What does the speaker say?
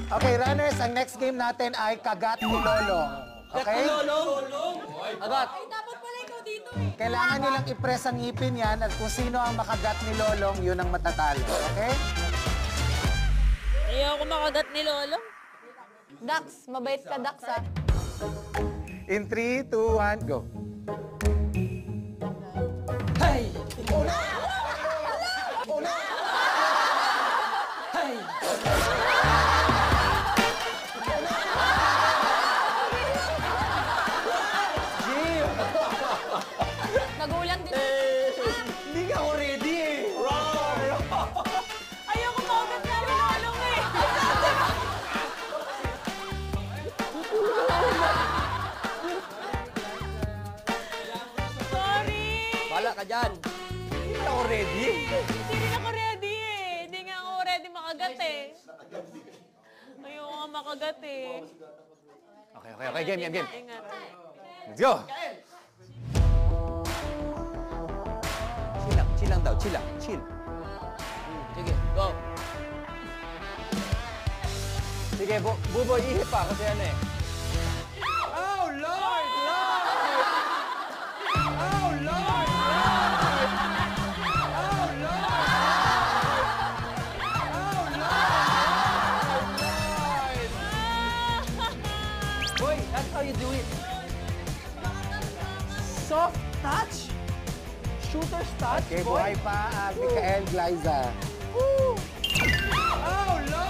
Okay, runners, ang next game natin ay Kagat ni Lolong. Okay? Agat. Ay, dapat pala ikaw dito eh. Kailangan nilang i-press ang ngipin yan at kung sino ang makagat ni Lolong, yun ang matatalo. Okay? Ayoko makagat ni Lolo. Dax, mabait ka, Dax, ha? In 3, 2, 1, go. Hey! Nagulat din. Hindi ka ako ready eh. Ayoko makagat nga ni Lolong eh. Sorry. Bala ka dyan. Hindi ako ready. Hindi rin ako ready eh. Hindi nga ako ready makagat eh. Ayoko nga makagat eh. Okay, game. Ingat. Let's go! Chill lang daw, chill lang. Chill. Sige, go. Sige, Buboy, ihip pa kasi ano eh. Oh, Lord! Lord! Oh, Lord! Lord! Oh, Lord! Oh, Lord! Lord! Boy, that's how you do it. Soft touch? Shooter's touch, Okay, boy? buhay pa, Mikael Glyza. Oh, Lord!